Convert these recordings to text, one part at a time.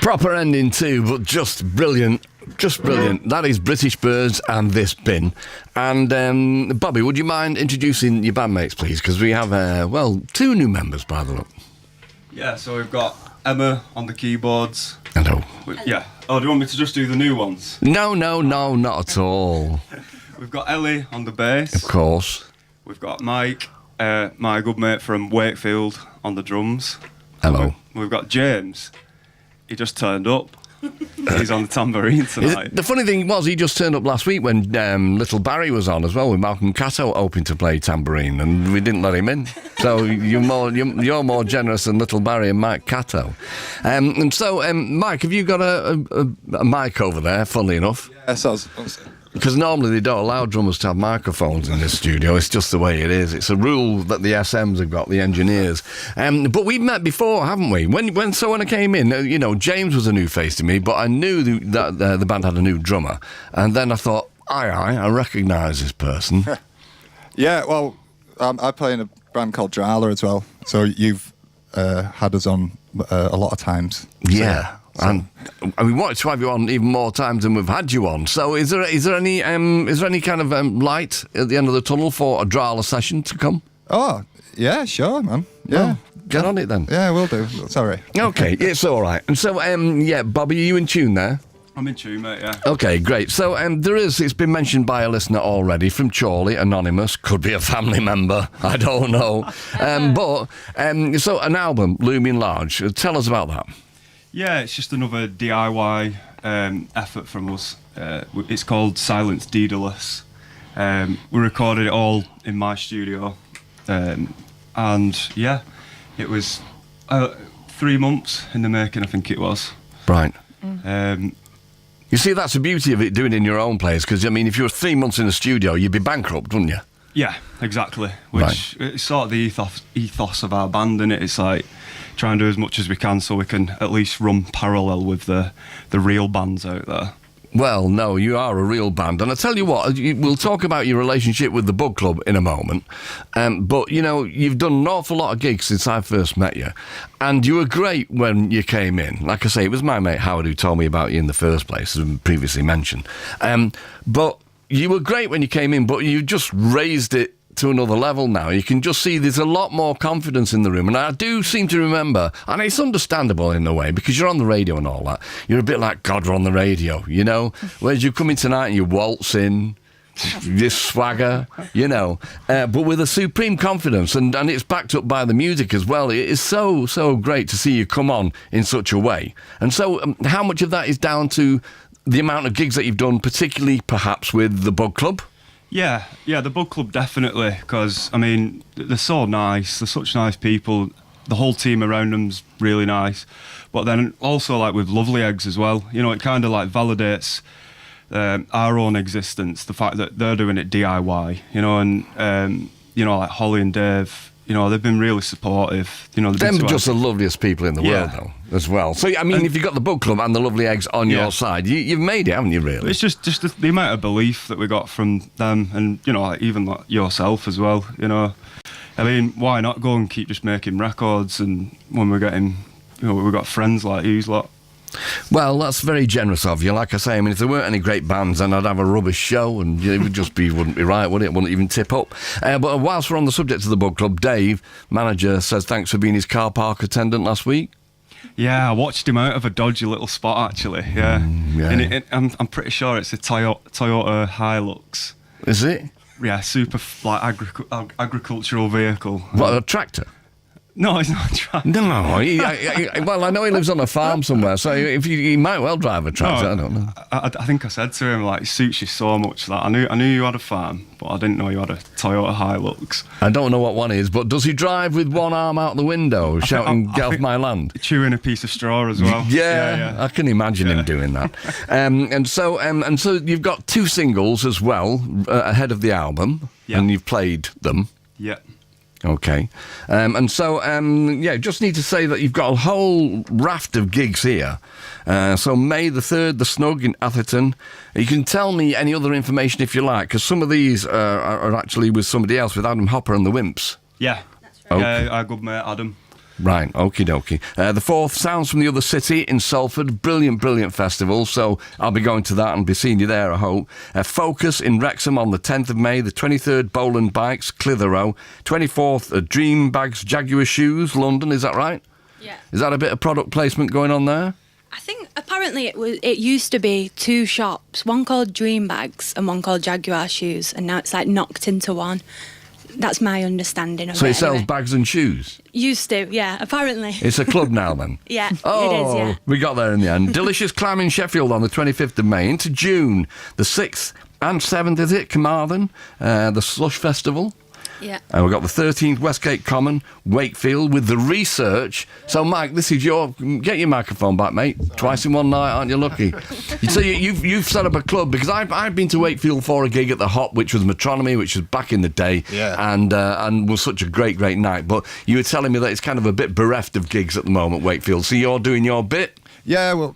Proper ending too, but just brilliant. Just brilliant. That is British Birds and This Bin. And Bobby, would you mind introducing your bandmates, please? Because we have, two new members by the look. Yeah, so we've got Emma on the keyboards. Hello. Yeah. Oh, do you want me to just do the new ones? No, not at all. We've got Ellie on the bass. Of course. We've got Mike, my good mate from Wakefield, on the drums. Hello. We've got James. He just turned up. He's on the tambourine tonight. The funny thing was, he just turned up last week when Little Barry was on as well, with Malcolm Cato hoping to play tambourine, and we didn't let him in. So you're more generous than Little Barry and Mike Cato. Mike, have you got a mic over there? Funnily enough. Yes, I was. Because normally they don't allow drummers to have microphones in this studio. It's just the way it is. It's a rule that the SMs have got, the engineers. But we've met before, haven't we? When I came in, James was a new face to me, but I knew that the band had a new drummer. And then I thought, I recognise this person. Yeah, well, I play in a band called Drala as well. So you've had us on a lot of times. Yeah. And we wanted to have you on even more times than we've had you on. So is there any kind of light at the end of the tunnel for a Drala session to come? Oh, yeah, sure, man. Yeah. Oh, get on it then. Yeah, we'll do. Sorry. Okay, it's all right. And so, Bobby, are you in tune there? I'm in tune, mate, yeah. Okay, great. So it's been mentioned by a listener already from Chorley, anonymous, could be a family member, I don't know. So an album, Looming Large, tell us about that. Yeah, it's just another DIY effort from us. It's called Silence Daedalus. We recorded it all in my studio. And yeah, it was 3 months in the making, I think it was. Right. You see, that's the beauty of it doing it in your own place, because, if you were 3 months in the studio, you'd be bankrupt, wouldn't you? Yeah, exactly. Which it's sort of the ethos of our band, and it's like try and do as much as we can so we can at least run parallel with the real bands out there. Well, no, you are a real band. And I tell you what, we'll talk about your relationship with the Bug Club in a moment. But, you've done an awful lot of gigs since I first met you. And you were great when you came in. Like I say, it was my mate Howard who told me about you in the first place, as previously mentioned. But you were great when you came in, but you just raised it to another level now. You can just see there's a lot more confidence in the room, and I do seem to remember, and it's understandable in a way because you're on the radio and all that, you're a bit like God, we're on the radio, whereas you come in tonight and you waltz in this swagger, but with a supreme confidence, and it's backed up by the music as well. It is so great to see you come on in such a way. And so how much of that is down to the amount of gigs that you've done, particularly perhaps with the Bug Club? Yeah, the Bug Club definitely, because, they're so nice, they're such nice people, the whole team around them's really nice, but then also, like, with Lovely Eggs as well, it kind of, like, validates our own existence, the fact that they're doing it DIY, and, like Holly and Dave, they've been really supportive. They're just the loveliest people in the world, though, as well. So, if you've got the Bug Club and the Lovely Eggs on your side, you've made it, haven't you, really? It's just the amount of belief that we got from them, and, even like yourself as well, why not go and keep just making records, and when we're getting, we've got friends like you lot. Well, that's very generous of you. Like I say, if there weren't any great bands, then I'd have a rubbish show, and it wouldn't be right, would it? It wouldn't even tip up. But whilst we're on the subject of the Bug Club, Dave, manager, says thanks for being his car park attendant last week. Yeah, I watched him out of a dodgy little spot, actually. Yeah. And I'm pretty sure it's a Toyota Hilux. Is it? Yeah, super agricultural vehicle. What, a tractor? No, he's not trying. No, I know he lives on a farm somewhere, so he might well drive a tractor. I don't know. I think I said to him, like, it suits you so much that I knew you had a farm, but I didn't know you had a Toyota Hilux. I don't know what one is, but does he drive with one arm out the window, shouting, "Get off my land"? Chewing a piece of straw as well. Yeah. I can imagine him doing that. And so you've got 2 singles as well ahead of the album, and you've played them. Yeah. Okay. Just need to say that you've got a whole raft of gigs here. So May the 3rd, the Snug in Atherton. You can tell me any other information if you like, because some of these are actually with somebody else, with Adam Hopper and the Wimps. Yeah. Okay. Yeah, our good mate Adam. Right, okie dokie. The 4th, Sounds from the Other City in Salford. Brilliant, brilliant festival. So I'll be going to that and be seeing you there, I hope. Focus in Wrexham on the 10th of May. The 23rd, Bowland Bikes, Clitheroe. 24th, Dream Bags, Jaguar Shoes, London. Is that right? Yeah. Is that a bit of product placement going on there? I think apparently it used to be 2 shops, one called Dream Bags and one called Jaguar Shoes, and now it's like knocked into one. That's my understanding of it. So it sells anyway. bags and shoes? Used to, yeah, apparently. It's a club now then? Yeah, Oh, it is, yeah. we got there in the end. Delicious Clam in Sheffield on the 25th of May into June. The 6th and 7th, is it, Carmarthen? The Slush Festival. Yeah. And we've got the 13th, Westgate Common, Wakefield, with the research. So, Mike, this is get your microphone back, mate. Twice in one night, aren't you lucky? So you've set up a club, because I've been to Wakefield for a gig at the Hop, which was Metronomy, which was back in the day, and was such a great night. But you were telling me that it's kind of a bit bereft of gigs at the moment, Wakefield. So you're doing your bit? Yeah, well,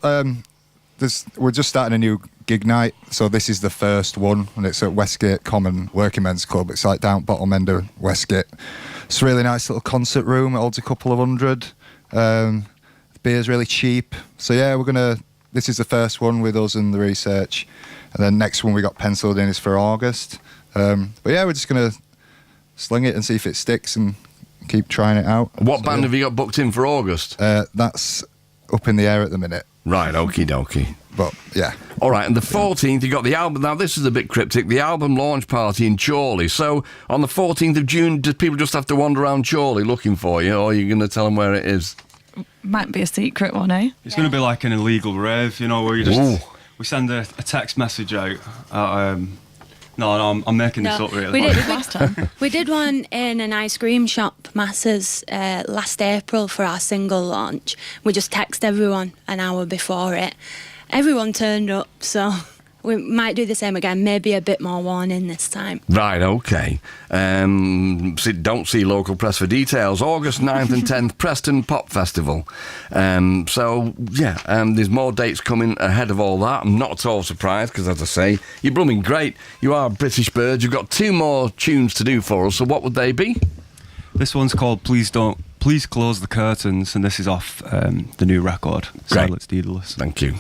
we're just starting a new gig night, so this is the first one, and it's at Westgate Common Working Men's Club. It's like down bottom end of Westgate. It's a really nice little concert room. It holds a couple of hundred. The beer's really cheap. So yeah, this is the first one with us and the research, and then next one we got penciled in is for August. But yeah, we're just gonna sling it and see if it sticks and keep trying it out. What band have you got booked in for August? That's up in the air at the minute. Right, okie dokie. But yeah. All right, and the 14th, you got the album. Now, this is a bit cryptic. The album launch party in Chorley. So, on the 14th of June, do people just have to wander around Chorley looking for you, or are you going to tell them where it is? Might be a secret one, eh? It's going to be like an illegal rave, where you just we send a text message out. No, I'm making this up really. Last time. We did one in an ice cream shop, Masses, last April for our single launch. We just text everyone an hour before it. Everyone turned up, so we might do the same again, maybe a bit more warning this time. Right, okay. Don't see local press for details. August 9th and 10th, Preston Pop Festival. There's more dates coming ahead of all that. I'm not at all surprised, because as I say, you're blooming great. You are British Birds. You've got 2 more tunes to do for us, so what would they be? This one's called Please Close the Curtains, and this is off the new record, Great. Silence Daedalus. Thank you.